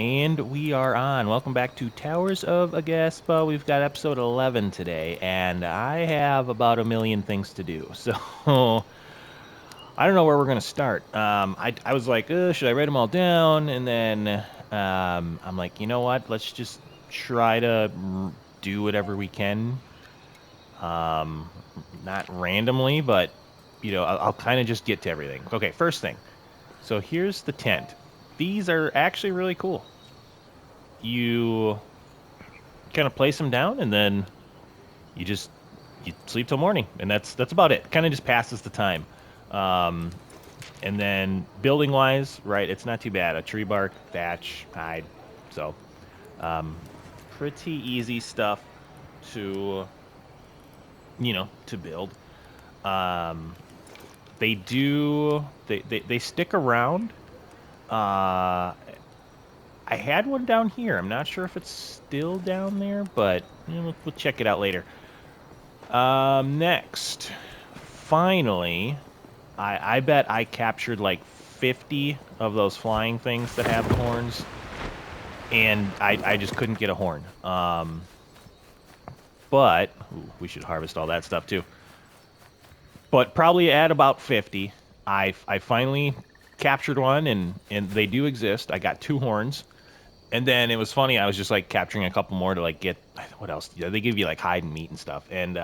And we are on. Welcome back to Towers of Aghasba. We've got episode 11 today, and I have about a million things to do. So I don't know where we're going to start. I was like, should I write them all down? And then I'm like, you know what? Let's just try to do whatever we can. Not randomly, but, I'll kind of just get to everything. Okay, first thing. So here's the tent. These are actually really cool. You kind of place them down, and then you just you sleep till morning, and that's about it. Kind of just passes the time. Um, and then building wise, right? It's not too bad. A tree bark, thatch, hide. So pretty easy stuff to to build. Um, they stick around. I had one down here. I'm not sure if it's still down there, but we'll check it out later. Next, finally, I bet I captured like 50 of those flying things that have the horns, and I just couldn't get a horn. But we should harvest all that stuff too. But probably at about 50, I finally captured one, and they do exist. I got 2 horns. And then it was funny. I was just like capturing a couple more to like get what else? Yeah, they give you like hide and meat and stuff. And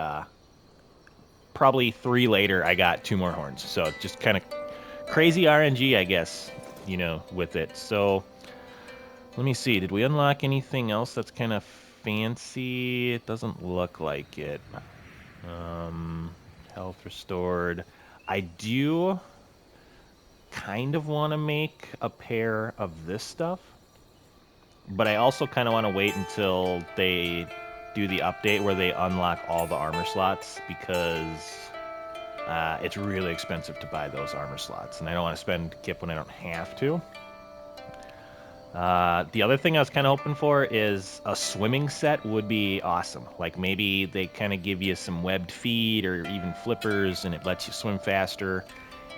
probably 3 later, I got 2 more horns. So just kind of crazy RNG, I guess, with it. So let me see. Did we unlock anything else that's kind of fancy? It doesn't look like it. Health restored. I do kind of want to make a pair of this stuff. But I also kind of want to wait until they do the update where they unlock all the armor slots, because it's really expensive to buy those armor slots, and I don't want to spend kip when I don't have to. The other thing I was kind of hoping for is a swimming set would be awesome. Like maybe they kind of give you some webbed feet or even flippers, and it lets you swim faster,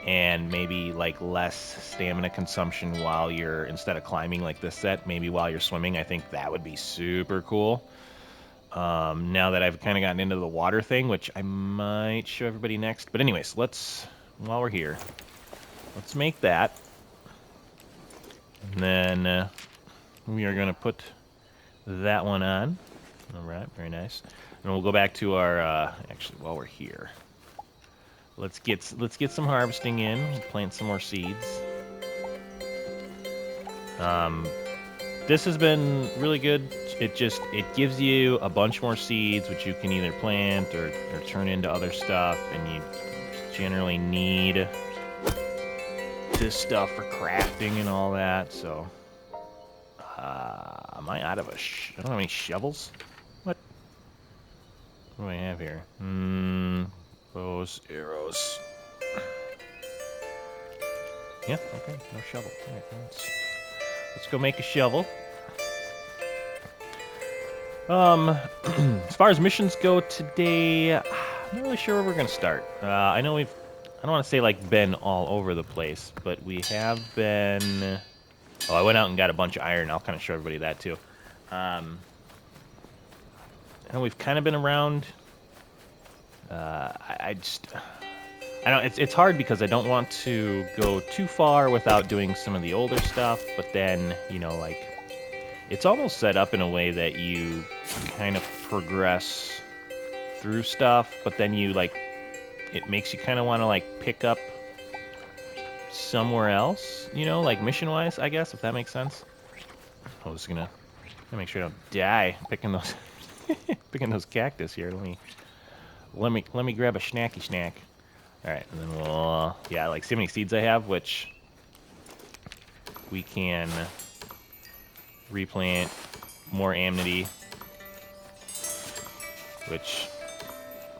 and maybe like less stamina consumption while you're, instead of climbing like this set, maybe while you're swimming. I think that would be super cool. Now that I've kind of gotten into the water thing, which I might show everybody next. But anyways, while we're here, let's make that. And then we are going to put that one on. All right, very nice. And we'll go back to our, actually, while we're here, let's get some harvesting in, plant some more seeds. This has been really good. It gives you a bunch more seeds, which you can either plant or turn into other stuff, and you generally need this stuff for crafting and all that. So, am I out of I don't have any shovels? What do I have here? Bows, arrows. Yeah, okay, no shovel. All right, let's go make a shovel. As far as missions go today, I'm not really sure where we're gonna start. I know I don't want to say like been all over the place, but we have been. Oh, I went out and got a bunch of iron. I'll kind of show everybody that too. I know we've kind of been around. I know it's hard because I don't want to go too far without doing some of the older stuff, but then, like, it's almost set up in a way that you kind of progress through stuff, but then it makes you kind of want to, like, pick up somewhere else, like mission-wise, I guess, if that makes sense. I'm just gonna make sure I don't die picking those picking those cactus here. Let me grab a snacky snack. All right, and then we'll like, see how many seeds I have, which we can replant more amity, which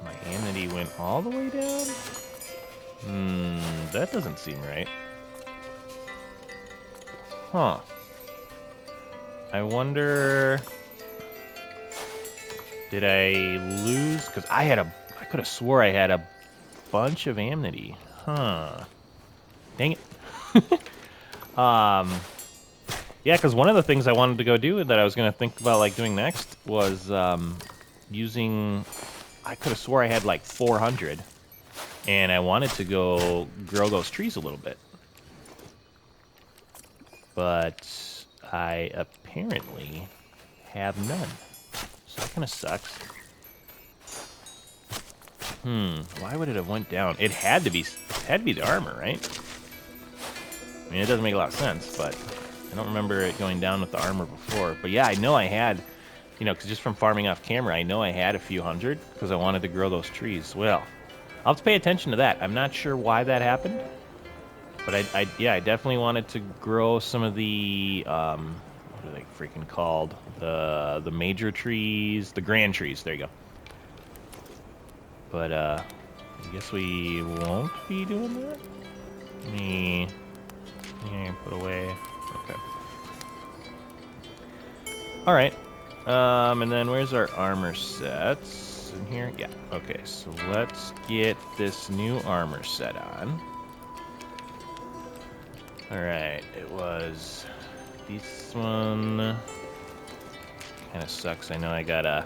my amity went all the way down. That doesn't seem right. Huh. I wonder, did I lose? Because I could have swore I had a bunch of amity. Huh. Dang it. Yeah, because one of the things I wanted to go do that I was going to think about like doing next was using... I could have swore I had like 400, and I wanted to go grow those trees a little bit. But I apparently have none. So that kind of sucks. Why would it have went down? It had to be the armor, right? I mean, it doesn't make a lot of sense, but I don't remember it going down with the armor before. But yeah, I know I had, you know, because just from farming off camera, I know I had a few hundred because I wanted to grow those trees. Well, I'll have to pay attention to that. I'm not sure why that happened, but I definitely wanted to grow some of the, what are they freaking called? The major trees, the grand trees. There you go. But I guess we won't be doing that. Let me put away. Okay. All right. And then where's our armor sets? In here? Yeah. Okay, so let's get this new armor set on. All right, it was this one. Kind of sucks. I know I gotta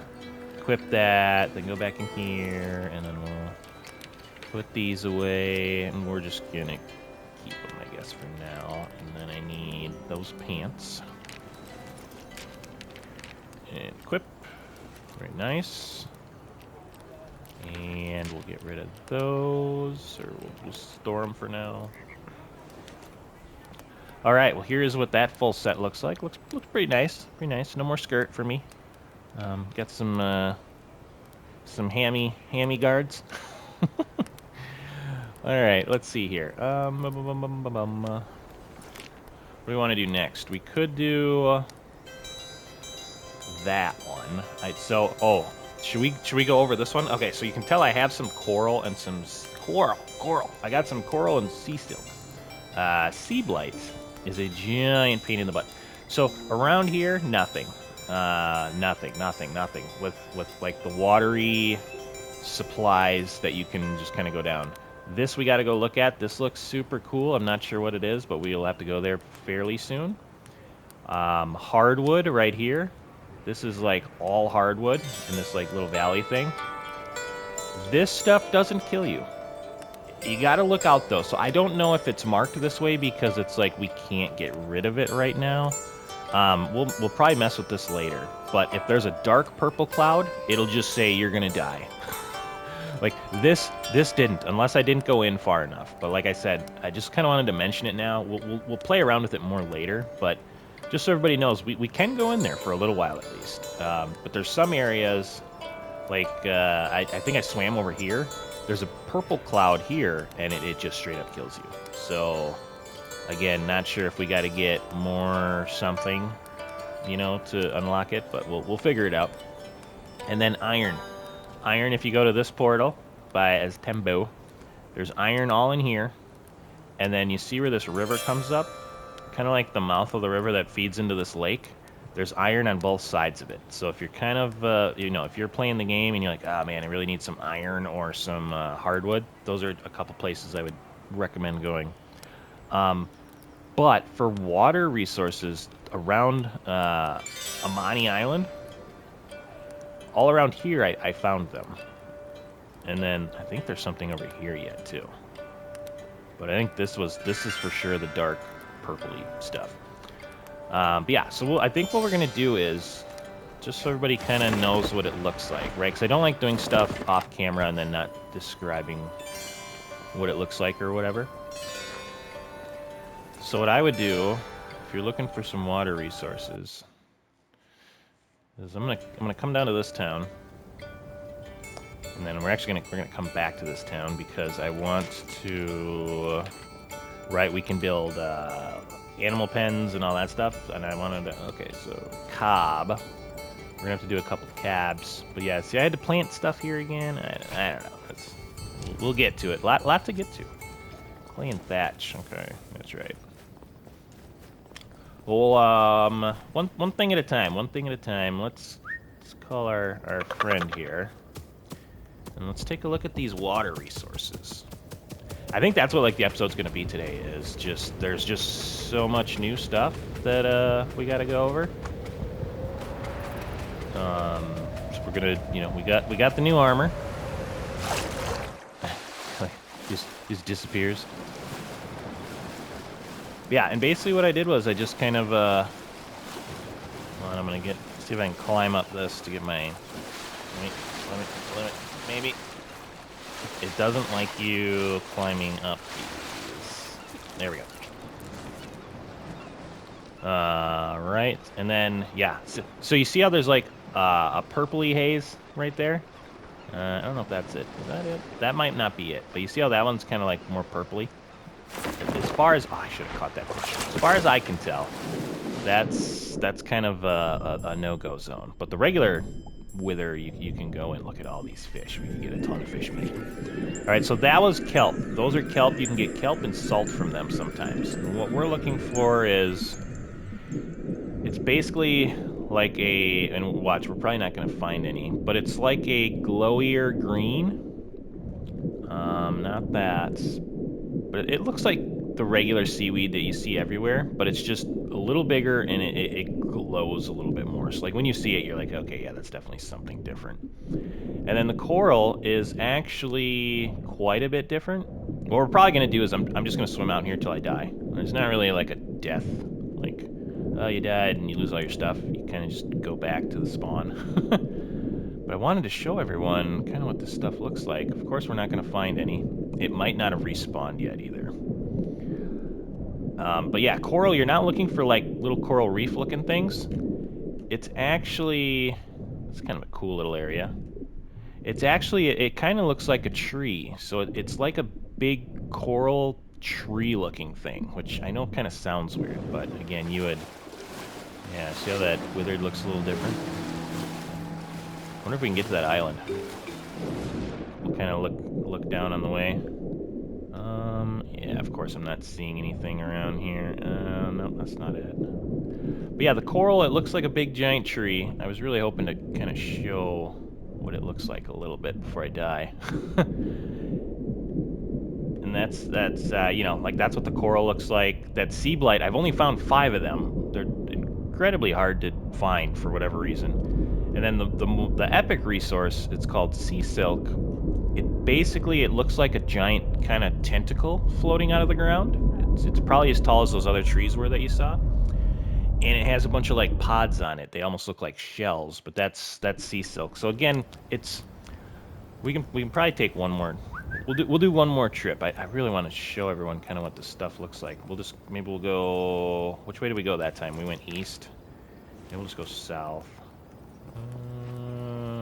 equip that, then go back in here, and then we'll put these away, and we're just gonna keep them, I guess, for now. And then I need those pants. And equip. Very nice. And we'll get rid of those, or we'll just store them for now. All right, well, here's what that full set looks like. Looks pretty nice. Pretty nice. No more skirt for me. Got some hammy guards. All right, let's see here. What do we want to do next? We could do that one. Should we go over this one? Okay, so you can tell I have some coral and some coral. I got some coral and sea silk. Sea blight is a giant pain in the butt. So around here, nothing. Nothing. With like the watery supplies that you can just kind of go down. This we got to go look at. This looks super cool. I'm not sure what it is, but we'll have to go there fairly soon. Hardwood right here. This is like all hardwood in this like little valley thing. This stuff doesn't kill you. You got to look out though. So I don't know if it's marked this way because it's like we can't get rid of it right now. We'll probably mess with this later. But if there's a dark purple cloud, it'll just say you're gonna die. Like this didn't, unless I didn't go in far enough. But like I said, I just kind of wanted to mention it now. We'll play around with it more later, but just so everybody knows, we can go in there for a little while at least. But there's some areas, like I think I swam over here. There's a purple cloud here, and it just straight up kills you. So again, not sure if we got to get more something, you know, to unlock it, but we'll figure it out. And then iron. Iron, if you go to this portal as Tembo, there's iron all in here. And then you see where this river comes up? Kind of like the mouth of the river that feeds into this lake. There's iron on both sides of it. So if you're kind of, if you're playing the game and you're like, oh man, I really need some iron or some hardwood, those are a couple places I would recommend going. But for water resources around Amani Island, all around here I found them. And then I think there's something over here yet too. But I think this is for sure the dark purpley stuff. But yeah, so I think what we're going to do is, just so everybody kind of knows what it looks like, right? Because I don't like doing stuff off camera and then not describing what it looks like or whatever. So what I would do, if you're looking for some water resources, is I'm gonna come down to this town, and then we're gonna come back to this town because I want to, right? We can build animal pens and all that stuff, and I wanted to. Okay, so cob. We're gonna have to do a couple cabs, but yeah. See, I had to plant stuff here again. I don't know. We'll get to it. Lot to get to. Clay and thatch. Okay, that's right. Well, one thing at a time. One thing at a time. Let's call our friend here, and let's take a look at these water resources. I think that's what like the episode's gonna be today. Is just there's just so much new stuff that we got to go over. So we're gonna, we got the new armor. just disappears. Yeah, and basically what I did was I just kind of hold on, I'm gonna see if I can climb up this to get my. Let me, maybe. It doesn't like you climbing up these. There we go. Right, and then, yeah. So you see how there's like a purpley haze right there? I don't know if that's it. Is that it? That might not be it. But you see how that one's kind of like more purpley? As far as... Oh, I should have caught that fish. As far as I can tell, that's kind of a no-go zone. But the regular wither, you can go and look at all these fish. We can get a ton of fish meat. All right, so that was kelp. Those are kelp. You can get kelp and salt from them sometimes. And what we're looking for is... It's basically like a... And watch, we're probably not going to find any. But it's like a glowier green. Not that. But it looks like the regular seaweed that you see everywhere, but it's just a little bigger and it glows a little bit more. So like when you see it, you're like, okay, yeah, that's definitely something different. And then the coral is actually quite a bit different. What we're probably going to do is I'm just going to swim out here till I die. There's not really like a death, like, oh, you died and you lose all your stuff. You kind of just go back to the spawn. But I wanted to show everyone kind of what this stuff looks like. Of course, we're not going to find any. It might not have respawned yet either. But yeah, coral, you're not looking for like little coral reef looking things. It's actually, it's kind of a cool little area. It's actually, it kind of looks like a tree. So it's like a big coral tree looking thing, which I know kind of sounds weird, but again, you would, yeah, see how that withered looks a little different? I wonder if we can get to that island. We'll kind of look down on the way. Yeah, of course I'm not seeing anything around here. No, that's not it. But yeah, the coral, it looks like a big giant tree. I was really hoping to kind of show what it looks like a little bit before I die. And that's like that's what the coral looks like. That sea blight, I've only found 5 of them. They're incredibly hard to find for whatever reason. And then the epic resource, it's called sea silk. It looks like a giant kind of tentacle floating out of the ground. It's probably as tall as those other trees were that you saw. And it has a bunch of like pods on it. They almost look like shells, but that's sea silk. So again, we can probably take one more. We'll do one more trip. I really want to show everyone kind of what this stuff looks like. Maybe we'll go. Which way did we go that time? We went east. Maybe we'll just go south. I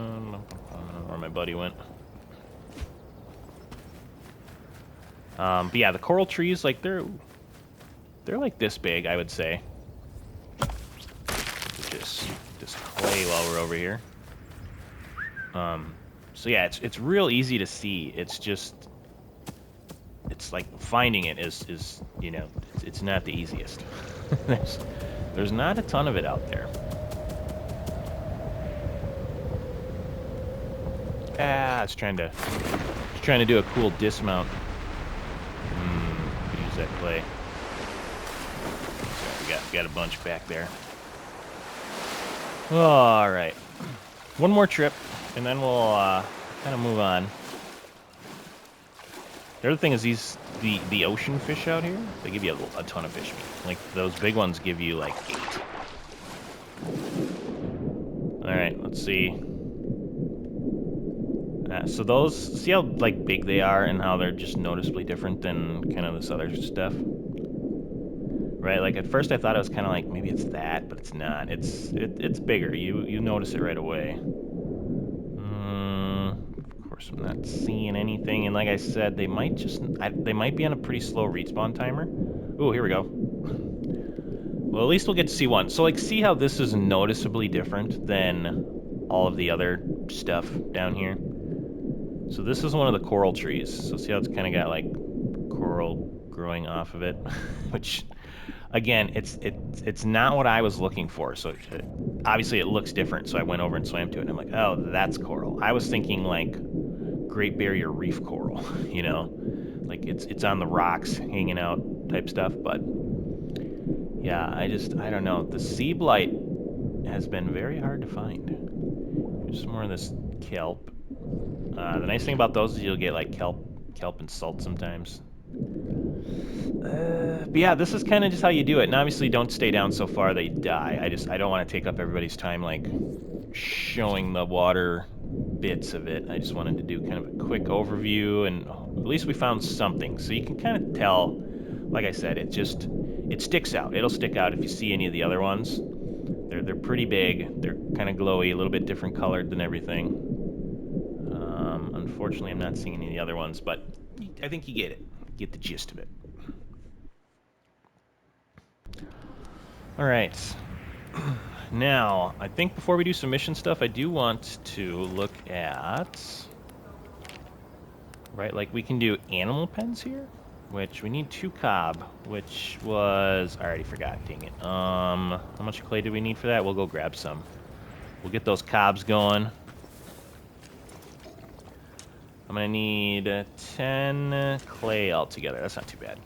don't know where my buddy went. But yeah, the coral trees, like they're like this big, I would say. Just clay while we're over here. So yeah, it's real easy to see. It's like finding it is it's not the easiest. there's not a ton of it out there. It's trying to do a cool dismount. Use that clay. So we got a bunch back there. All right, one more trip, and then we'll kind of move on. The other thing is the ocean fish out here. They give you a ton of fish meat. Like those big ones give you like 8. All right, let's see. So those, see how like big they are and how they're just noticeably different than kind of this other stuff, right? Like at first I thought it was kind of like maybe it's that, but it's not. It's bigger. You notice it right away. Of course I'm not seeing anything, and like I said, they might be on a pretty slow respawn timer. Ooh, here we go. Well, at least we'll get to see one. So like, see how this is noticeably different than all of the other stuff down here? So this is one of the coral trees. So see how it's kind of got like coral growing off of it, which again, it's not what I was looking for. So obviously it looks different. So I went over and swam to it, and I'm like, oh, that's coral. I was thinking like Great Barrier Reef coral, like it's on the rocks hanging out type stuff. But Yeah, I don't know. The sea blight has been very hard to find. Here's some more of this kelp. The nice thing about those is you'll get like kelp and salt sometimes. But yeah, this is kind of just how you do it. And obviously, don't stay down so far that you die. I don't want to take up everybody's time like showing the water bits of it. I just wanted to do kind of a quick overview, and at least we found something. So you can kind of tell, like I said, it sticks out. It'll stick out if you see any of the other ones. They're pretty big. They're kind of glowy, a little bit different colored than everything. Unfortunately, I'm not seeing any of the other ones, but I think you get it. Get the gist of it. All right. Now, I think before we do some mission stuff, I do want to look at... Right, like we can do animal pens here, which we need 2 cob, which was... I already forgot, dang it. How much clay do we need for that? We'll go grab some. We'll get those cobs going. I'm gonna need 10 clay altogether. That's not too bad.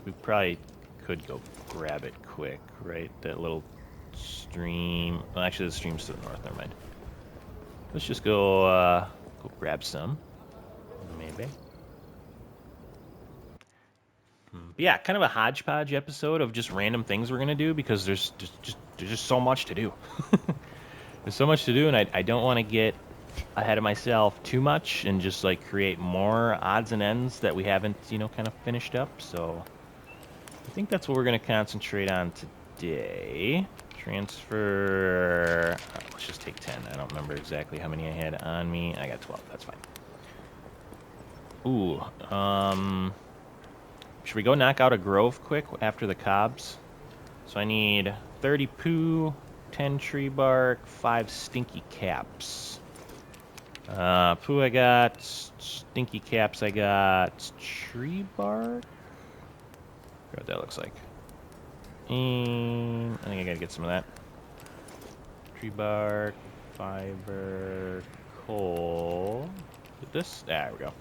We probably could go grab it quick, right? That little stream. Well, actually, the stream's to the north. Never mind. Let's just go grab some. Maybe. But yeah, kind of a hodgepodge episode of just random things we're gonna do because there's just so much to do. There's so much to do, and I don't want to get ahead of myself too much and just like create more odds and ends that we haven't, kind of finished up. So I think that's what we're gonna concentrate on today. Transfer. Let's just take 10. I don't remember exactly how many I had on me. I got 12. That's fine. Ooh. Should we go knock out a grove quick after the cobs? So I need 30 poo, 10 tree bark, 5 stinky caps. Poo I got, stinky caps I got, tree bark? I forgot what that looks like. And I think I gotta get some of that. Tree bark, fiber, coal. Did this? There we go.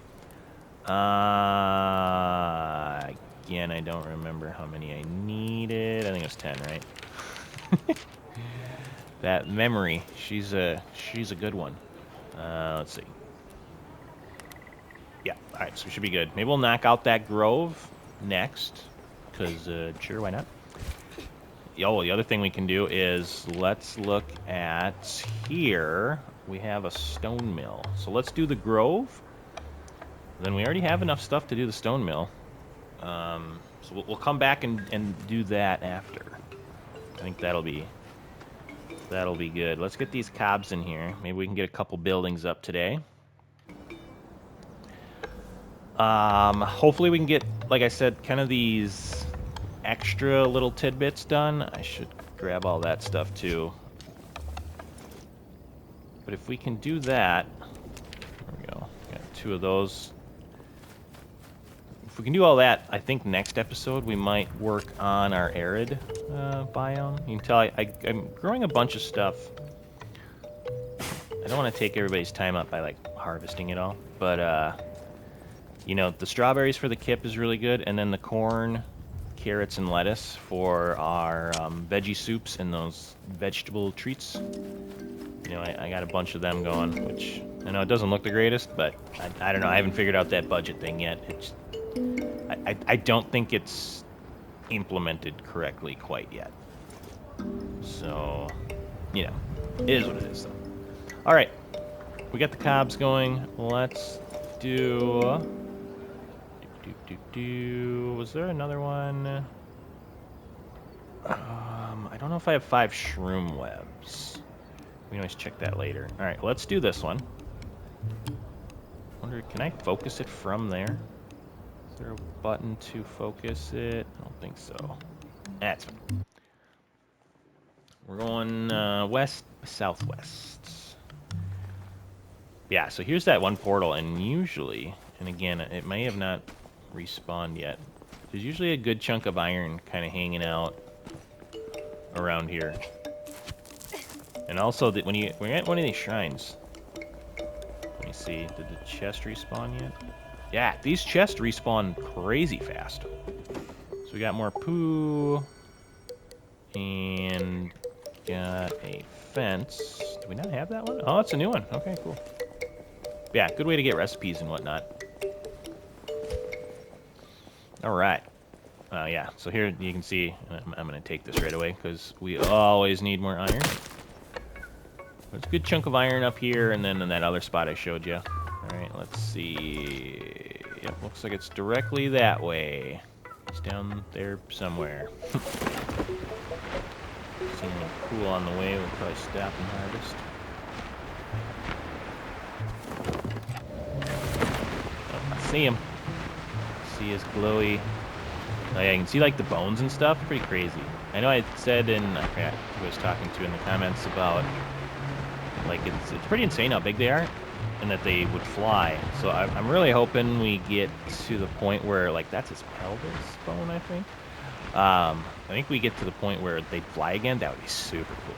Again, I don't remember how many I needed. I think it was 10, right? That memory, she's a good one. Let's see. Yeah, all right, so we should be good. Maybe we'll knock out that grove next, because sure, why not? Oh, the other thing we can do is let's look at here. We have a stone mill. So let's do the grove. Then we already have enough stuff to do the stone mill. So we'll come back and do that after. I think that'll be good. Let's get these cobs in here. Maybe we can get a couple buildings up today. Hopefully we can get, like I said, kind of these extra little tidbits done. I should grab all that stuff too. But if we can do that, there we go. Got 2 of those. If we can do all that, I think next episode we might work on our arid biome. You can tell I'm growing a bunch of stuff. I don't want to take everybody's time up by like harvesting it all, but the strawberries for the kip is really good, and then the corn, carrots, and lettuce for our veggie soups and those vegetable treats. I got a bunch of them going, which I know it doesn't look the greatest, but I don't know. I haven't figured out that budget thing yet. I don't think it's implemented correctly quite yet. So, it is what it is, though. All right, we got the cobs going. Let's do... Was there another one? I don't know if I have 5 shroom webs. We can always check that later. All right, let's do this one. Wonder, can I focus it from there? Is there a button to focus it? I don't think so. That's fine. We're going west, southwest. Yeah, so here's that one portal, and usually, and again, it may have not respawned yet. There's usually a good chunk of iron kind of hanging out around here. And also, when we're at one of these shrines, let me see, did the chest respawn yet? Yeah, these chests respawn crazy fast. So we got more poo. And got a fence. Do we not have that one? Oh, it's a new one. Okay, cool. Yeah, good way to get recipes and whatnot. All right. Yeah, so here you can see, I'm going to take this right away because we always need more iron. There's a good chunk of iron up here, and then in that other spot I showed you. All right, let's see. Yep, looks like it's directly that way. It's down there somewhere. Seeing anything cool on the way, we'll probably stop and harvest. Oh, I see him. See his glowy. Oh yeah, you can see like the bones and stuff. Pretty crazy. I know I said in, I forgot who I was talking to in the comments about, like it's pretty insane how big they are, and that they would fly. So I'm really hoping we get to the point where, like, that's his pelvis bone, I think. I think we get to the point where they'd fly again. That would be super cool.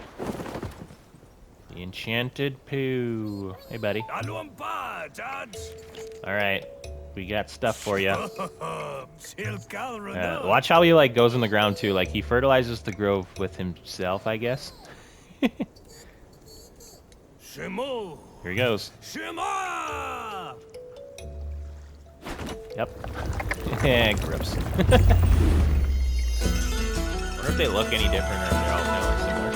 The enchanted poo. Hey, buddy. All right, we got stuff for you. Watch how he like goes in the ground too. Like he fertilizes the grove with himself, I guess. Here he goes. Yep. Yeah, grips. Wonder if they look any different or if they're all kind of similar.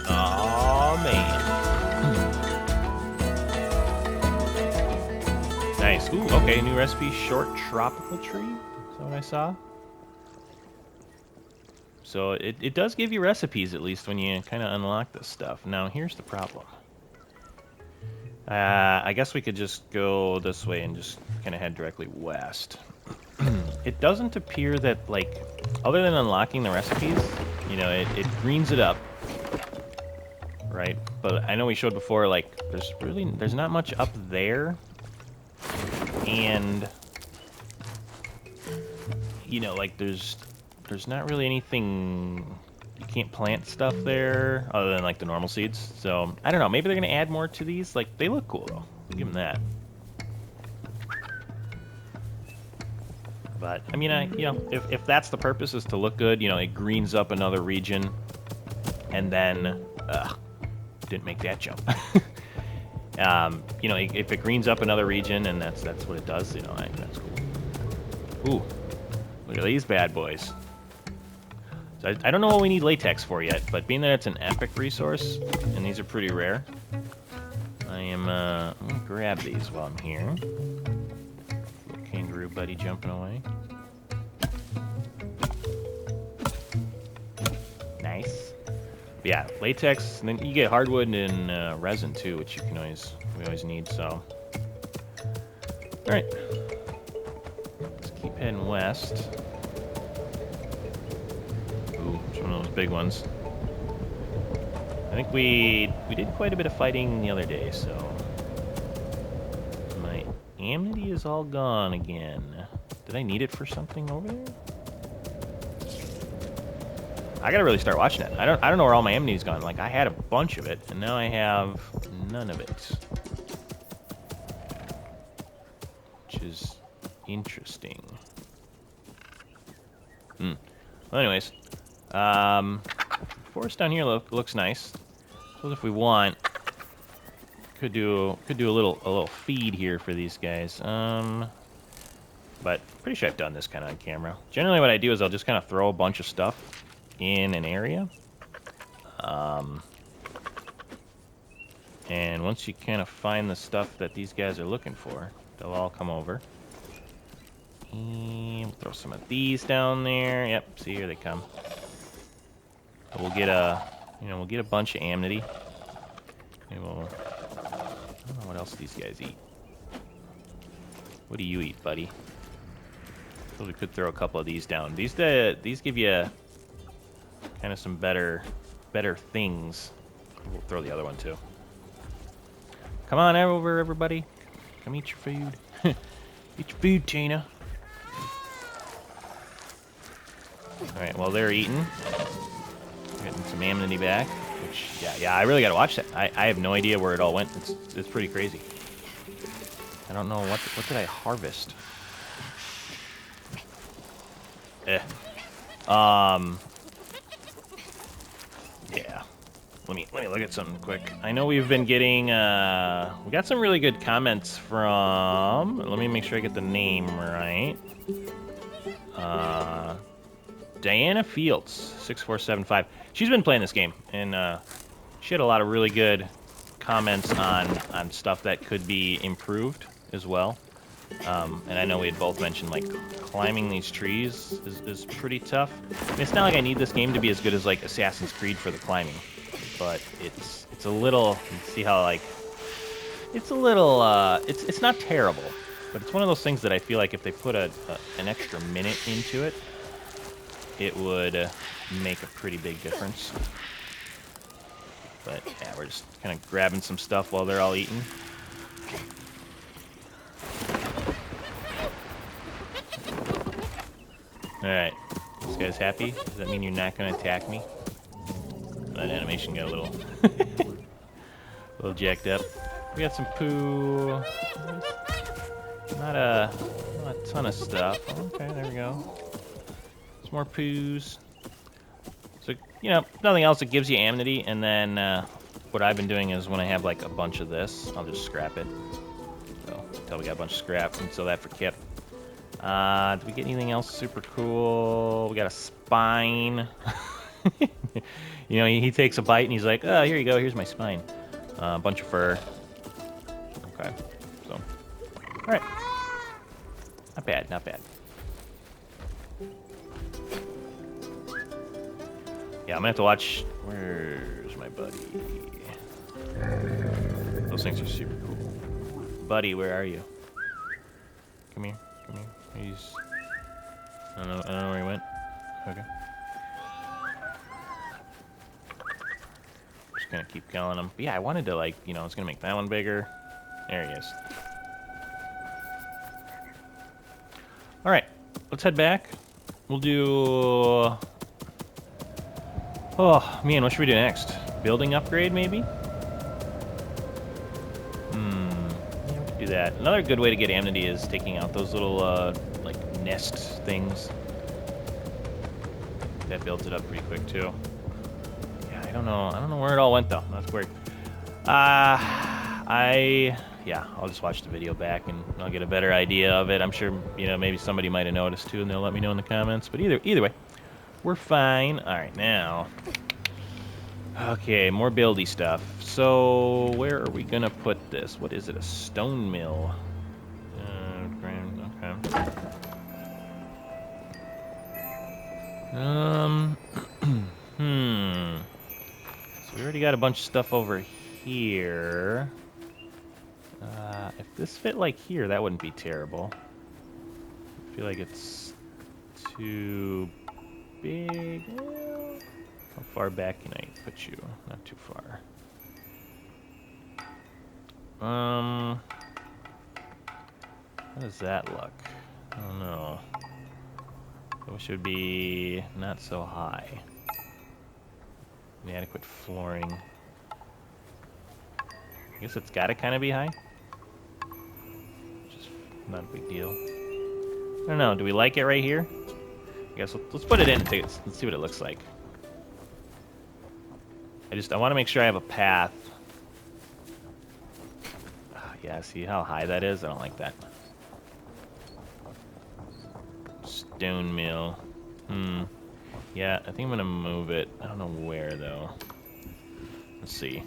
Oh man. Nice. Ooh, okay, new recipe, short tropical tree. Is that what I saw? So it does give you recipes, at least, when you kind of unlock this stuff. Now, here's the problem. I guess we could just go this way and just kind of head directly west. It doesn't appear that, like, other than unlocking the recipes, you know, it greens it up. Right? But I know we showed before, like, there's not much up there. And, you know, like, there's not really anything, you can't plant stuff there other than like the normal seeds. So I don't know, maybe they're gonna add more to these. Like, they look cool though, I'll give them that. But I mean, you know, if that's the purpose, is to look good, you know, it greens up another region, and then didn't make that jump. You know, if it greens up another region and that's what it does, you know, that's cool. Ooh, look at these bad boys. So I don't know what we need latex for yet, but being that it's an epic resource, and these are pretty rare, I'm gonna grab these while I'm here. Little kangaroo buddy jumping away. Nice. But yeah, latex, and then you get hardwood and resin too, which we always need, so. Alright. Let's keep heading west. One of those big ones. I think we did quite a bit of fighting the other day, so my amity is all gone again. Did I need it for something over there? I gotta really start watching it. I don't know where all my amity's gone. Like, I had a bunch of it, and now I have none of it, which is interesting. Well, anyways. Forest down here looks nice. So if we want, could do a little feed here for these guys. But pretty sure I've done this kind of on camera. Generally, what I do is I'll just kind of throw a bunch of stuff in an area. And once you kind of find the stuff that these guys are looking for, they'll all come over. And we'll throw some of these down there. Yep, see, here they come. We'll get a bunch of amity. And I don't know what else these guys eat. What do you eat, buddy? So we could throw a couple of these down. These give you kind of some better things. We'll throw the other one too. Come on over, everybody. Come eat your food. Eat your food, Tina. All right, while they're eating. Getting some amity back, which, yeah, I really gotta watch that. I have no idea where it all went. It's pretty crazy. I don't know what did I harvest. Yeah. Let me look at something quick. I know we've been getting we got some really good comments from. Let me make sure I get the name right. Diana Fields 6475. She's been playing this game, and she had a lot of really good comments on stuff that could be improved as well. And I know we had both mentioned, like, climbing these trees is pretty tough. I mean, it's not like I need this game to be as good as, like, Assassin's Creed for the climbing. But it's a little, see how, like, it's a little, it's not terrible. But it's one of those things that I feel like if they put an extra minute into it, it would make a pretty big difference. But, yeah, we're just kind of grabbing some stuff while they're all eating. Alright, this guy's happy. Does that mean you're not going to attack me? That animation got a little, a little jacked up. We got some poo. Not a ton of stuff. Okay, there we go. Some more poos. So, you know, nothing else. It gives you amnesty, and then what I've been doing is when I have, like, a bunch of this, I'll just scrap it. So, until we got a bunch of scrap, and sell that for Kip. Did we get anything else super cool? We got a spine. You know, he takes a bite and he's like, oh, here you go, here's my spine. A bunch of fur. Okay, so. Alright. Not bad, not bad. Yeah, I'm gonna have to watch. Where's my buddy? Those things are super cool. Buddy, where are you? Come here, come here. He's. I don't know where he went. Okay. Just gonna keep killing him. But yeah, I wanted to, like, you know, it's gonna make that one bigger. There he is. Alright, let's head back. We'll do... Oh, man, what should we do next? Building upgrade, maybe? Yeah, we could do that. Another good way to get amnesty is taking out those little, like, nest things. That builds it up pretty quick, too. Yeah, I don't know where it all went, though. That's weird. Yeah, I'll just watch the video back and I'll get a better idea of it. I'm sure, you know, maybe somebody might have noticed too and they'll let me know in the comments. But either way, we're fine. All right, now. Okay, more buildy stuff. So where are we gonna put this? What is it? A stone mill? Okay. So we already got a bunch of stuff over here. If this fit like here, that wouldn't be terrible. I feel like it's too big. Well, how far back can I put you? Not too far. How does that look? I don't know. I wish it would be not so high. Inadequate flooring. I guess it's gotta kind of be high. Just not a big deal. I don't know. Do we like it right here? I guess let's put it in. Let's see what it looks like. I want to make sure I have a path. Yeah, see how high that is? I don't like that. Stone mill. Yeah, I think I'm gonna move it. I don't know where though. Let's see.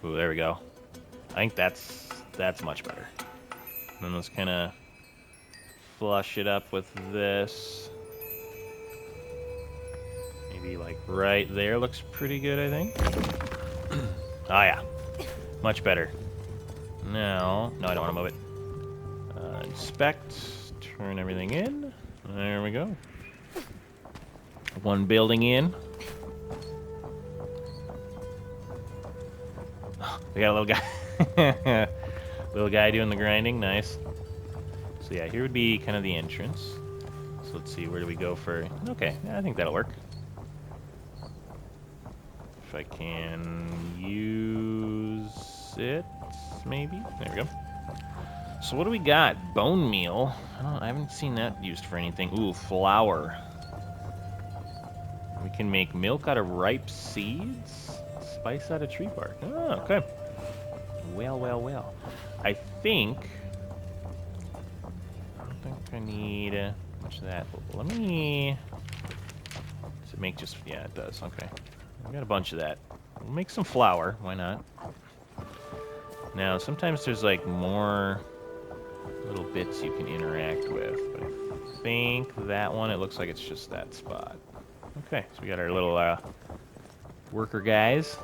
Ooh, there we go. I think that's much better. And then let's kind of flush it up with this. Maybe like right there looks pretty good, I think. Oh yeah, much better. Now, no, I don't want to move it. Inspect, turn everything in. There we go. One building in. We got a little guy. Little guy doing the grinding, nice. So yeah, here would be kind of the entrance. So let's see, where do we go for... Okay, yeah, I think that'll work. If I can use it, maybe. There we go. So what do we got? Bone meal. I haven't seen that used for anything. Ooh, flour. We can make milk out of ripe seeds? Spice out of tree bark. Oh, okay. Well, well, well. I don't think I need much of that. Let me... Does it make just... Yeah, it does. Okay. We got a bunch of that. We'll make some flour. Why not? Now, sometimes there's, like, more little bits you can interact with. But I think that one, it looks like it's just that spot. Okay, so we got our little worker guys.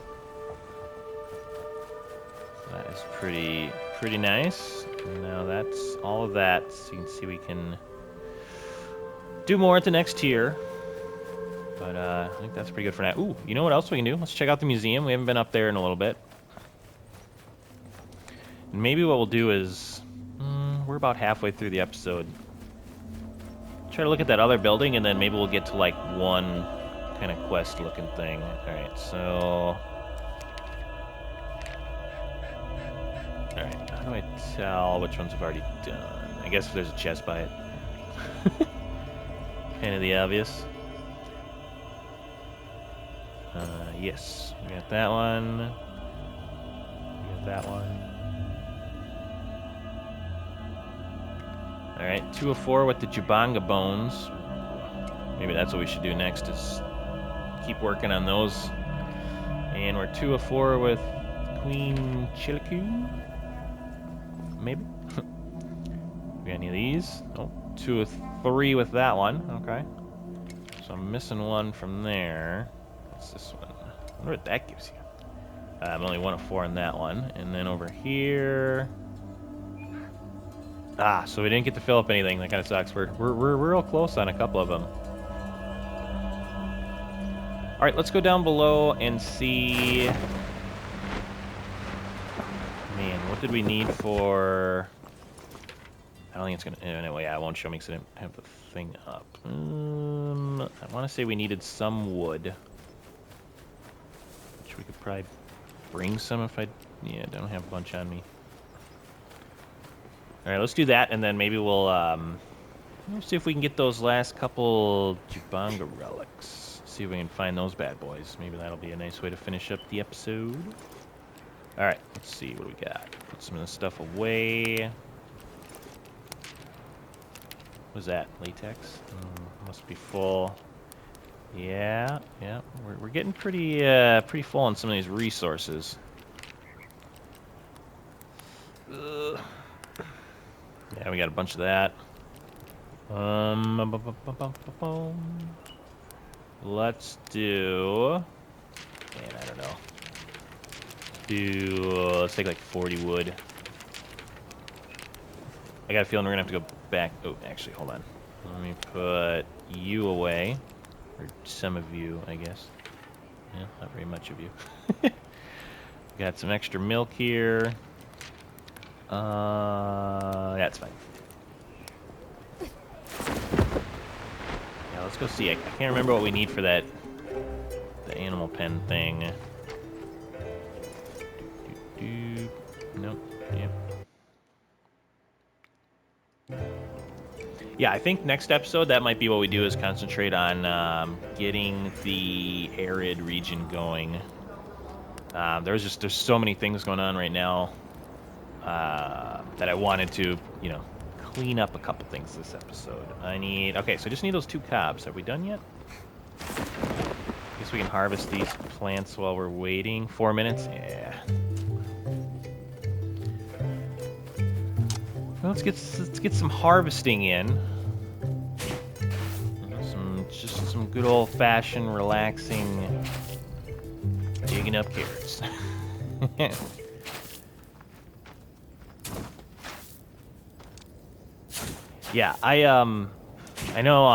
That is pretty nice. Now that's all of that. So you can see we can do more at the next tier. But I think that's pretty good for now. Ooh, you know what else we can do? Let's check out the museum. We haven't been up there in a little bit. And maybe what we'll do is... we're about halfway through the episode. Try to look at that other building, and then maybe we'll get to, like, one kind of quest-looking thing. Alright, so... Alright, how do I tell which ones I've already done? I guess if there's a chest by it. Kind of the obvious. Yes, we got that one. We got that one. Alright, 2 of 4 with the Jabanga bones. Maybe that's what we should do next, is keep working on those. And we're 2 of 4 with Queen Chilicu. Maybe? We got any of these? Oh, 2 of 3 with that one. Okay. So I'm missing one from there. What's this one? I wonder what that gives you. I'm only 1 of 4 in that one. And then over here... Ah, so we didn't get to fill up anything. That kind of sucks. We're real close on a couple of them. All right, let's go down below and see... Man, what did we need for... I don't think it's gonna... Anyway, yeah, it won't show me because I didn't have the thing up. I want to say we needed some wood. Which we could probably bring some if I... Yeah, I don't have a bunch on me. Alright, let's do that, and then maybe we'll see if we can get those last couple Jabanga relics. See if we can find those bad boys. Maybe that'll be a nice way to finish up the episode. Alright, let's see what we got. Put some of this stuff away. What's that? Latex? Must be full. Yeah. We're getting pretty full on some of these resources. Ugh. Yeah, we got a bunch of that. Let's do... Man, I don't know. Let's take like 40 wood. I got a feeling we're gonna have to go back. Oh, actually, hold on. Let me put you away. Or some of you, I guess. Yeah, not very much of you. Got some extra milk here. That's fine. Yeah, let's go see. I can't remember what we need for that, the animal pen thing. Nope. Yep. Yeah, I think next episode that might be what we do, is concentrate on getting the arid region going. There's so many things going on right now. That I wanted to, clean up a couple things this episode. Okay, so I just need those 2 cobs. Have we done yet? Guess we can harvest these plants while we're waiting. 4 minutes? Yeah. Well, let's get some harvesting in. Just some good old-fashioned, relaxing, digging up carrots. Yeah, I know,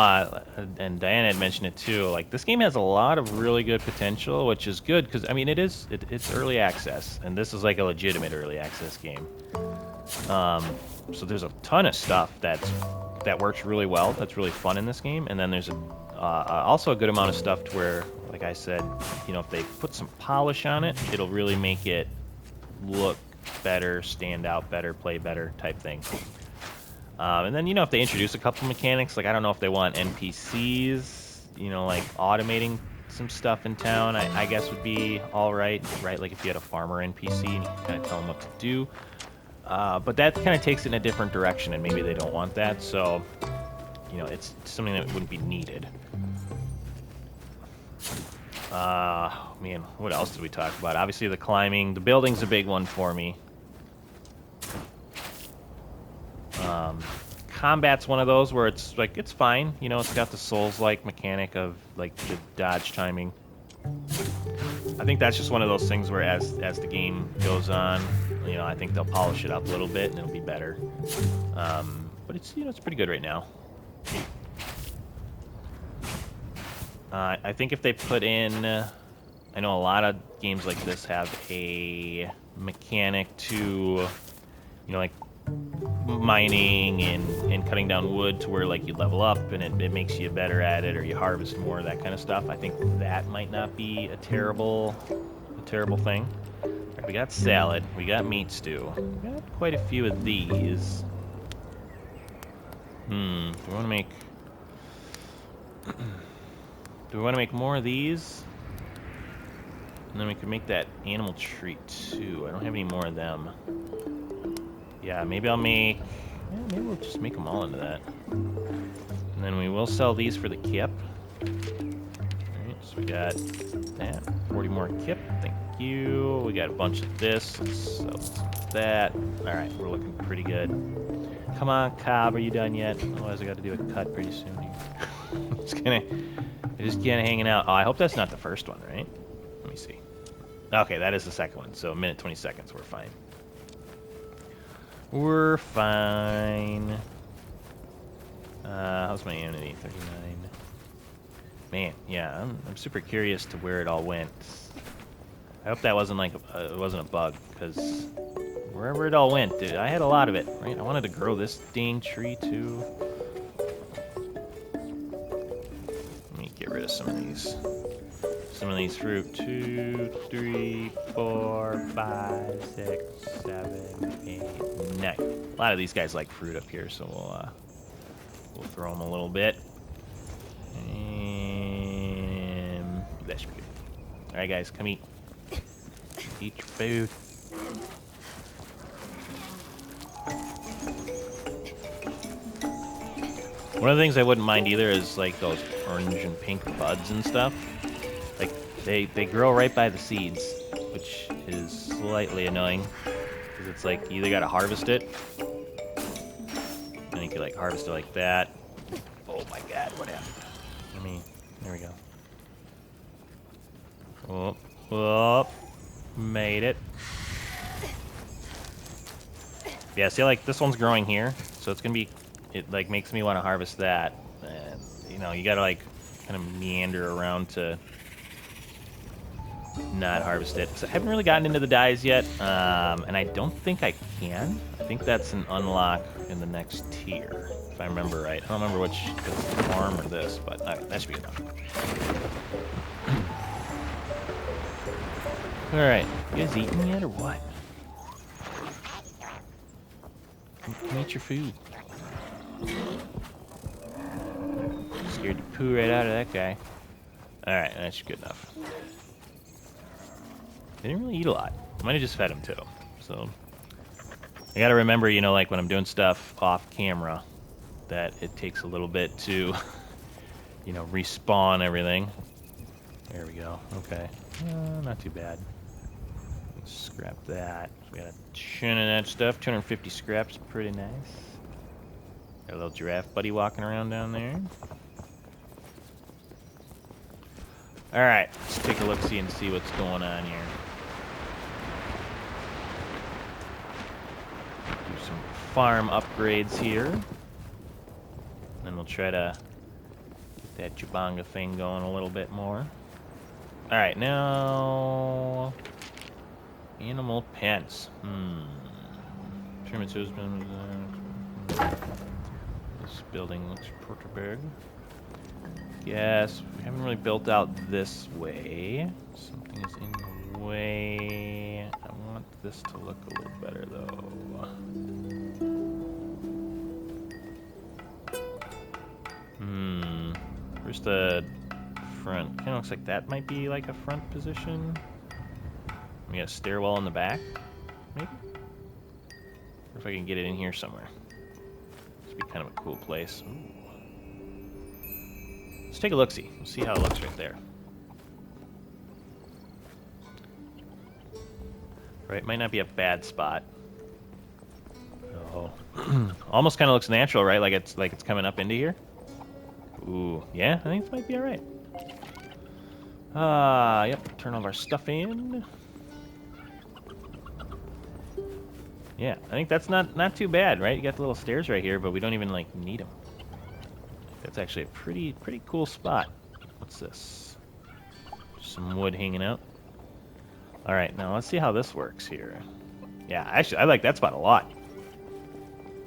and Diana had mentioned it too, like, this game has a lot of really good potential, which is good, because, I mean, it's early access, and this is like a legitimate early access game. So there's a ton of stuff that works really well, that's really fun in this game, and then there's also a good amount of stuff to where, like I said, if they put some polish on it, it'll really make it look better, stand out better, play better type thing. And then, you know, if they introduce a couple mechanics, like I don't know if they want NPCs, you know, like automating some stuff in town, I guess would be all right, right? Like if you had a farmer NPC and you could kind of tell them what to do. But that kind of takes it in a different direction, and maybe they don't want that, so, you know, it's something that wouldn't be needed. Man, what else did we talk about? Obviously the climbing. The building's a big one for me. Combat's one of those where it's like, it's fine. You know, it's got the Souls-like mechanic of, like, the dodge timing. I think that's just one of those things where as the game goes on, you know, I think they'll polish it up a little bit and it'll be better. But it's, you know, it's pretty good right now. I think if they put in... I know a lot of games like this have a mechanic to, you know, like mining and cutting down wood to where like you level up and it makes you better at it, or you harvest more, that kind of stuff. I think that might not be a terrible thing. Right, we got salad, we got meat stew, we got quite a few of these. Do we want to make more of these? And then we can make that animal treat too. I don't have any more of them. Yeah, maybe I'll make... Yeah, maybe we'll just make them all into that. And then we will sell these for the kip. Alright, so we got that. 40 more kip. Thank you. We got a bunch of this. Let's sell some of that. Alright, we're looking pretty good. Come on, Cobb. Are you done yet? Otherwise I got to do a cut pretty soon here. Just kind of hanging out. Oh, I hope that's not the first one, right? Let me see. Okay, that is the second one. So a minute, 20 seconds. We're fine. We're fine. How's my amnesty? 39. Man, yeah, I'm super curious to where it all went. I hope that wasn't like it wasn't a bug, because wherever it all went, dude, I had a lot of it. Right? I wanted to grow this dang tree too. Let me get rid of some of these. Some of these fruit. 2, 3, 4, 5, 6, 7, 8, 9. A lot of these guys like fruit up here, so we'll throw them a little bit. And that should be good. All right, guys, come eat. Eat your food. One of the things I wouldn't mind either is like those orange and pink buds and stuff. Like they grow right by the seeds, which is slightly annoying because it's like you either gotta harvest it, and you can like harvest it like that. Oh my God, what happened? There we go. Oh, made it. Yeah, see, like this one's growing here, so it's gonna be. It like makes me want to harvest that, and you know you gotta like kind of meander around to not harvest it. So I haven't really gotten into the dyes yet, and I don't think I can. I think that's an unlock in the next tier, if I remember right. I don't remember which, if it's the farm or this, but that should be enough. All right, you guys eating yet or what? Come eat your food. Scared the poo right out of that guy. Alright, that's good enough. They didn't really eat a lot. I might have just fed him too. So I gotta remember, you know, like when I'm doing stuff off camera, that it takes a little bit to, you know, respawn everything. There we go. Okay. Not too bad. Let's scrap that. We got a ton of that stuff. 250 scraps. Pretty nice. Got a little giraffe buddy walking around down there. Alright, let's take a look-see and see what's going on here. Do some farm upgrades here. And then we'll try to get that Jabonga thing going a little bit more. Alright, now... Animal pens. This building looks pretty big. Yes, we haven't really built out this way. Something is in the way. I want this to look a little better, though. Where's the front? Kind of looks like that might be like a front position. We got a stairwell in the back, maybe? Or if I can get it in here somewhere. This would be kind of a cool place. Ooh. Let's take a look-see. We'll see how it looks right there. Right, might not be a bad spot. Oh, almost kind of looks natural, right? Like it's coming up into here. Ooh, yeah, I think this might be all right. Yep. Turn all of our stuff in. Yeah, I think that's not too bad, right? You got the little stairs right here, but we don't even like need them. That's actually a pretty cool spot. What's this? Some wood hanging out. All right, now let's see how this works here. Yeah, actually, I like that spot a lot.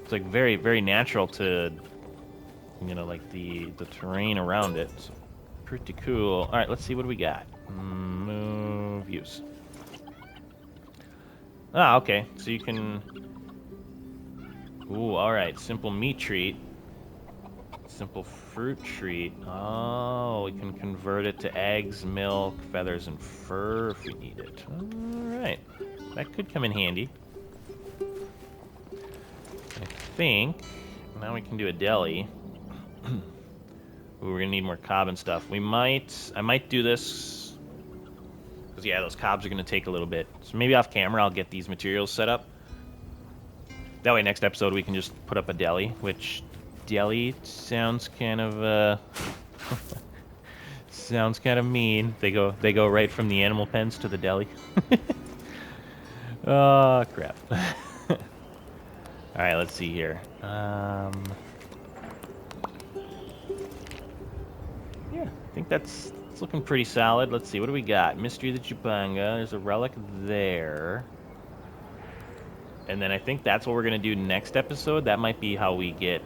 It's like very natural to, you know, like the terrain around it. So pretty cool. All right, let's see what do we got. Move use. Ah, okay. So you can. Ooh, all right. Simple meat treat. Simple fruit treat. Oh, we can convert it to eggs, milk, feathers, and fur if we need it. All right. That could come in handy. I think now we can do a deli. Ooh, we're gonna need more cob and stuff. I might do this because yeah, those cobs are gonna take a little bit. So maybe off camera I'll get these materials set up. That way, next episode we can just put up a deli. Which deli sounds kind of sounds kind of mean. They go right from the animal pens to the deli. Oh crap. All right, let's see here. Yeah, I think it's looking pretty solid. Let's see, what do we got? Mystery of the Chupanga. There's a relic there. And then I think that's what we're going to do next episode. That might be how we get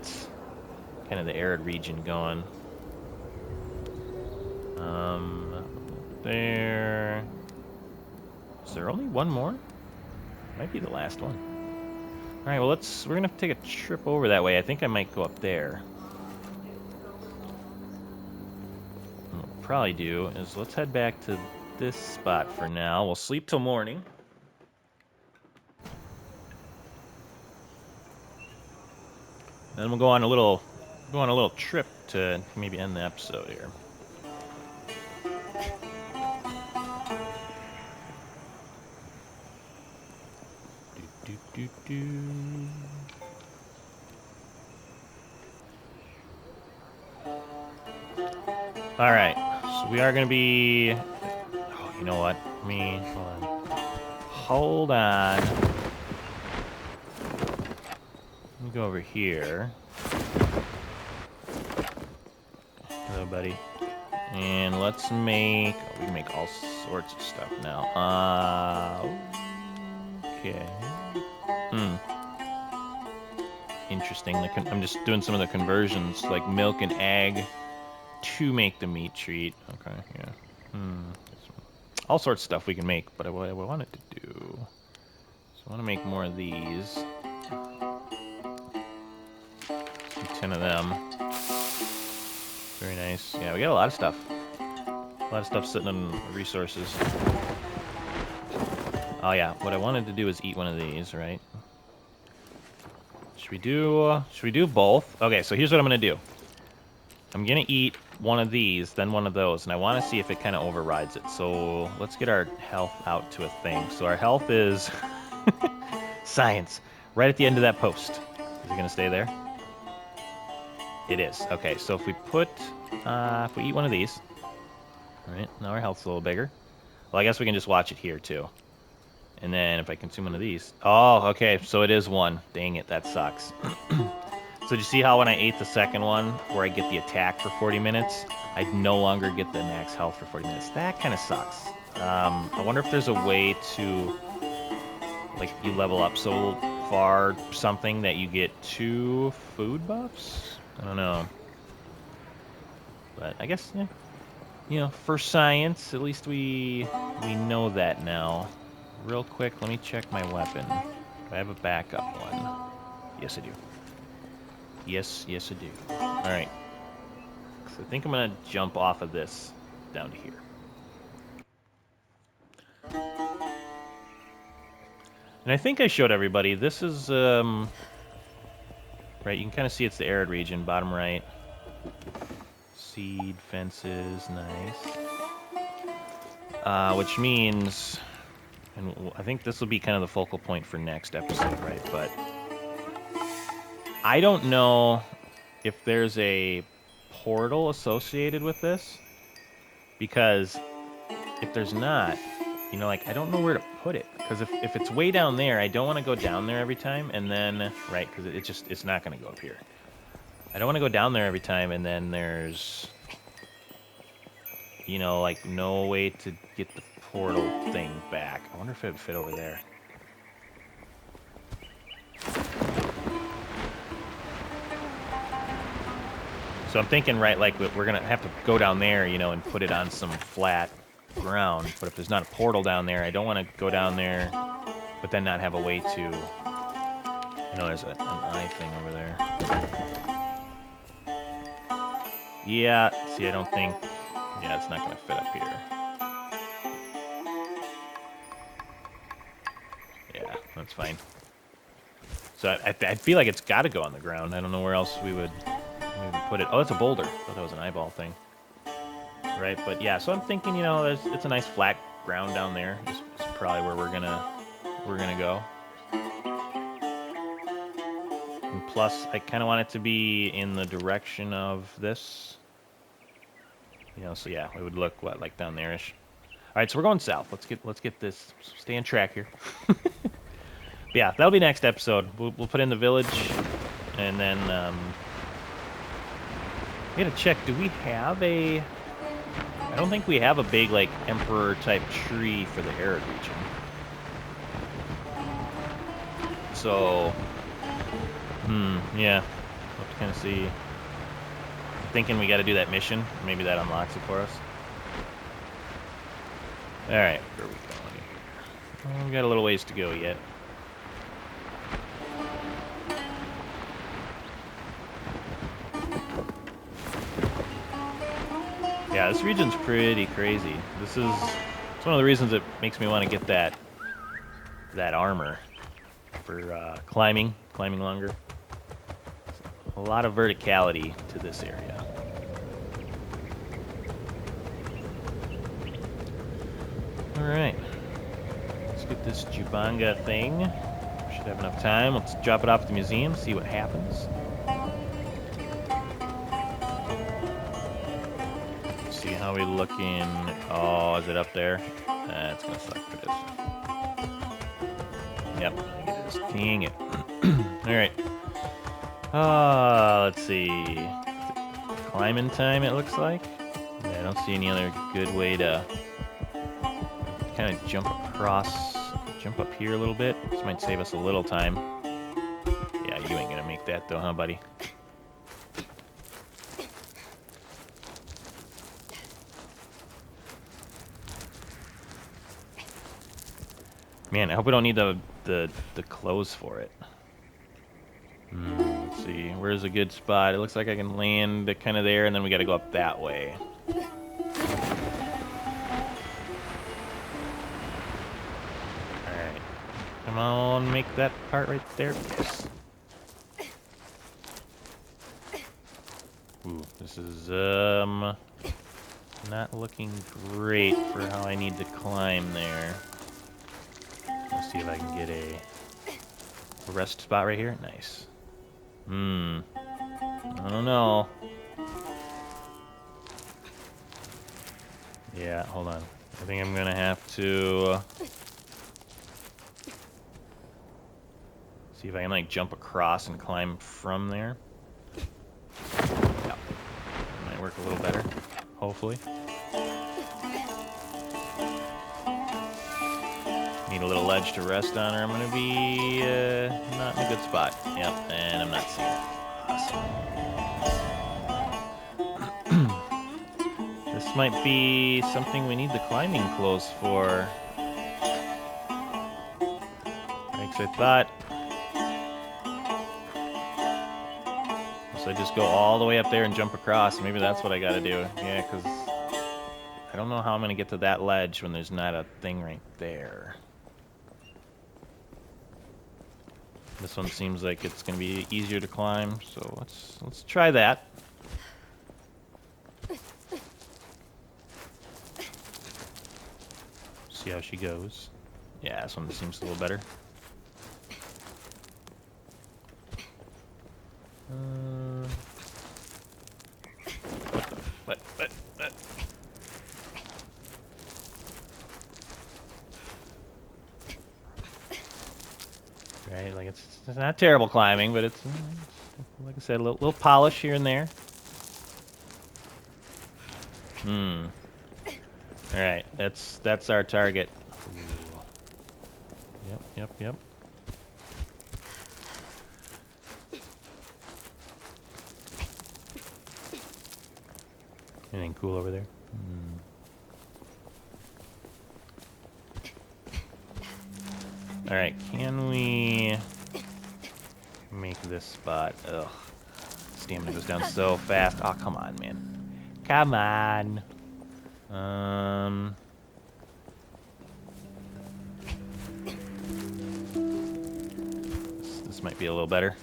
kind of the arid region going. There. Is there only one more? Might be the last one. All right, well, we're going to take a trip over that way. I think I might go up there. What we'll probably do is let's head back to this spot for now. We'll sleep till morning. Then we'll go on a little trip to maybe end the episode here. All right, so we are going to be. Oh, you know what? Hold on. Let me go over here. Hello, buddy. And let's make. Oh, we can make all sorts of stuff now. Okay. Interesting. I'm just doing some of the conversions, like milk and egg, to make the meat treat. Okay, yeah. All sorts of stuff we can make, but what I wanted to do is I want to make more of these. Let's do 10 of them. Very nice. Yeah, we got a lot of stuff. A lot of stuff sitting on resources. Oh yeah, what I wanted to do is eat one of these, right? Should we do both? Okay, so here's what I'm gonna do. I'm gonna eat one of these, then one of those, and I want to see if it kind of overrides it. So let's get our health out to a thing. So our health is science, right at the end of that post. Is it gonna stay there? It is. Okay, so if we eat one of these, all right, now our health's a little bigger. Well, I guess we can just watch it here too. And then if I consume one of these, oh, okay, so it is one. Dang it, that sucks. So did you see how when I ate the second one, where I get the attack for 40 minutes, I no longer get the max health for 40 minutes? That kind of sucks. I wonder if there's a way to, like, you level up so far something that you get 2 food buffs? I don't know. But I guess, yeah, you know, for science, at least we know that now. real quick, let me check my weapon. Do I have a backup one? Yes, I do. Yes, I do. All right. So I think I'm going to jump off of this down to here. And I think I showed everybody, this is, right, you can kind of see it's the arid region, bottom right. Seed, fences, nice. Which means, and I think this will be kind of the focal point for next episode, right? But I don't know if there's a portal associated with this, because if there's not, you know, like, I don't know where to put it, because if it's way down there, I don't want to go down there every time, and then, right, because it's not going to go up here. I don't want to go down there every time, and then there's, you know, like, no way to get the portal thing back. I wonder if it would fit over there. So I'm thinking, right, like, we're going to have to go down there, you know, and put it on some flat ground. But if there's not a portal down there, I don't want to go down there, but then not have a way to... You know, there's an eye thing over there. Yeah, see, I don't think... Yeah, it's not going to fit up here. Yeah, that's fine. So I feel like it's got to go on the ground. I don't know where else we would put it. Oh, it's a boulder. I thought that was an eyeball thing. Right, but yeah, so I'm thinking, you know, it's a nice flat ground down there. It's probably where we're gonna go. And plus, I kind of want it to be in the direction of this. You know, so yeah, it would look like down there-ish. All right, so we're going south. Let's get this. Stay on track here. Yeah, that'll be next episode. We'll put in the village, and then we gotta check. Do we have a? I don't think we have a big, like, emperor-type tree for the arid region. So, yeah. We'll have to kind of see. I'm thinking we got to do that mission. Maybe that unlocks it for us. Alright, where are we going here? Well, we got a little ways to go yet. Yeah, this region's pretty crazy. It's one of the reasons it makes me want to get that armor for climbing longer. A lot of verticality to this area. All right, let's get this Jubanga thing. Should have enough time. Let's drop it off at the museum, see what happens. See how we looking. Oh, is it up there? It's gonna suck for this. Yep, I think it is. Dang it. Alright. Let's see. Climbing time, it looks like. Yeah, I don't see any other good way to kind of jump up here a little bit. This might save us a little time. Yeah, you ain't gonna make that though, huh, buddy? Man, I hope we don't need the clothes for it. Let's see. Where's a good spot? It looks like I can land kind of there, and then we got to go up that way. Alright. Come on, make that part right there. Yes. Ooh, this is, not looking great for how I need to climb there. Let's see if I can get a rest spot right here. Nice. I don't know. Yeah, hold on. I think I'm gonna have to see if I can, like, jump across and climb from there. Yeah. Might work a little better, hopefully. Need a little ledge to rest on, or I'm gonna be not in a good spot. Yep, and I'm not seeing it. Awesome. This might be something we need the climbing clothes for. Like I thought. So I just go all the way up there and jump across. Maybe that's what I gotta do. Yeah, because I don't know how I'm gonna get to that ledge when there's not a thing right there. This one seems like it's gonna be easier to climb, so let's try that. See how she goes. Yeah, this one seems a little better. What? Right, like it's not terrible climbing, but it's like I said, a little polish here and there. All right, that's our target. Ooh. Yep. Anything cool over there? All right, can we make this spot? Ugh, stamina goes down so fast. Oh, come on, man. Come on. This might be a little better.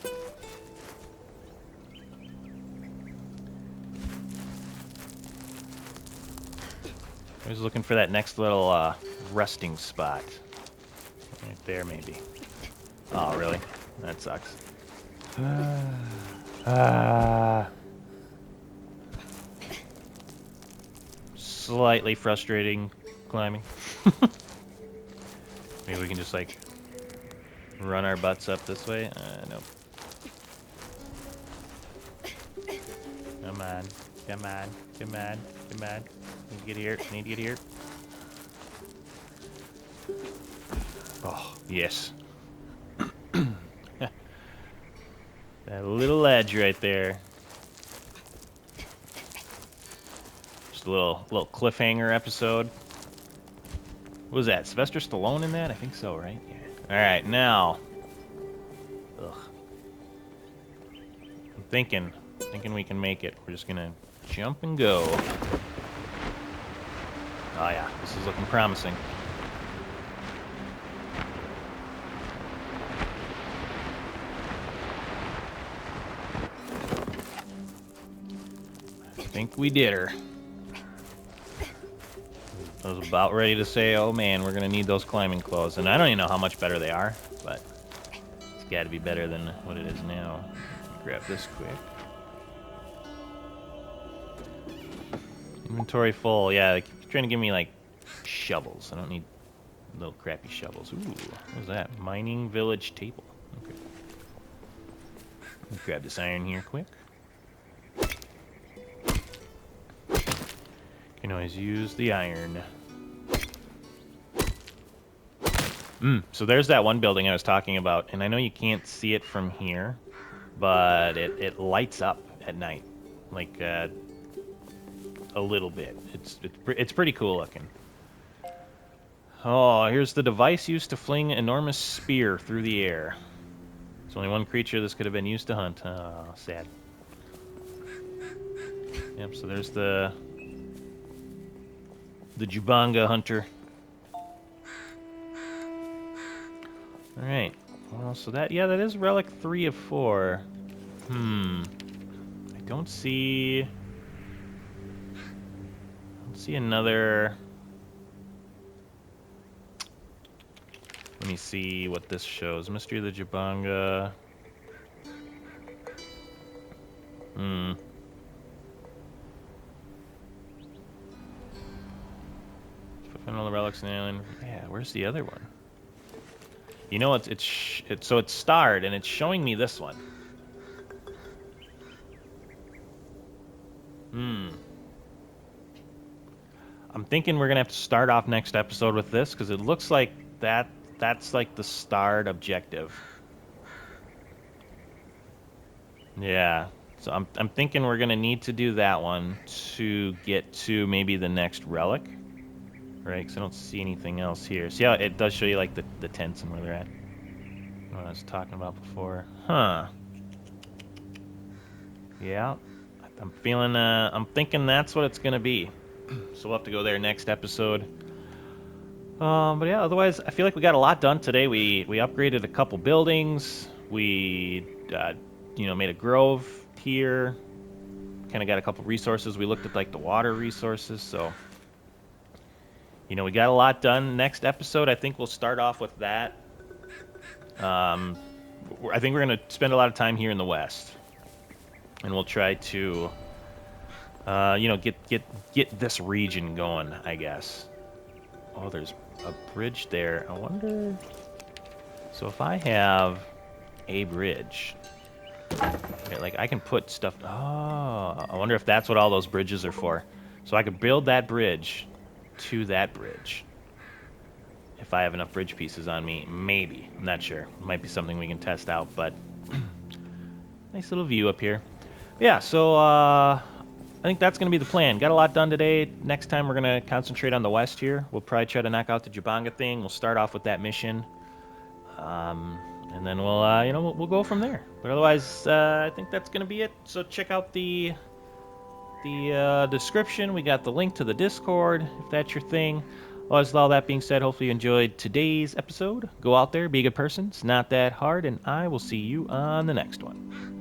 I was looking for that next little resting spot. Right there, maybe. Oh, really? That sucks. Slightly frustrating climbing. Maybe we can just, like, run our butts up this way? Nope. Come on. Need to get here. Oh, yes. That little ledge right there. Just a little cliffhanger episode. What was that? Sylvester Stallone in that? I think so, right? Yeah. Alright, now. Ugh. I'm thinking we can make it. We're just gonna jump and go. Oh yeah, this is looking promising. I think we did her. I was about ready to say, oh man, we're gonna need those climbing clothes. And I don't even know how much better they are, but it's gotta be better than what it is now. Grab this quick. Inventory full. Yeah, they keep trying to give me, like, shovels. I don't need little crappy shovels. Ooh, what was that? Mining village table. Okay. Grab this iron here quick. Can always use the iron. So there's that one building I was talking about, and I know you can't see it from here, but it lights up at night, like a little bit. It's pretty cool looking. Oh, here's the device used to fling enormous spear through the air. There's only one creature this could have been used to hunt. Oh, sad. Yep. So there's the Jubanga hunter. All right. Well, so that is relic 3 of 4. I don't see another. Let me see what this shows. Mystery of the Jubanga. Find all the relics in the island. Yeah, where's the other one? You know, so it's starred, and it's showing me this one. I'm thinking we're gonna have to start off next episode with this, because it looks like that's like the starred objective. Yeah. So I'm thinking we're gonna need to do that one to get to maybe the next relic. Right, because I don't see anything else here. See how it does show you, like, the tents and where they're at? what I was talking about before. Huh. Yeah. I'm thinking that's what it's going to be. So we'll have to go there next episode. But yeah, otherwise, I feel like we got a lot done today. We upgraded a couple buildings. We, made a grove here. Kind of got a couple resources. We looked at like the water resources. So, we got a lot done. Next episode, I think we'll start off with that. I think we're gonna spend a lot of time here in the west, and we'll try to, get this region going, I guess. Oh, there's a bridge there. I wonder. So if I have a bridge, okay, like I can put stuff. Oh, I wonder if that's what all those bridges are for. So I could build that bridge to that bridge. If I have enough bridge pieces on me, maybe. I'm not sure. It might be something we can test out, but nice little view up here. Yeah, so I think that's going to be the plan. Got a lot done today. Next time we're going to concentrate on the west here. We'll probably try to knock out the Jabanga thing. We'll start off with that mission. And then we'll go from there. But otherwise, I think that's going to be it. So check out the description. We got the link to the Discord, if that's your thing. With all that being said, hopefully you enjoyed today's episode. Go out there, be a good person. It's not that hard, and I will see you on the next one.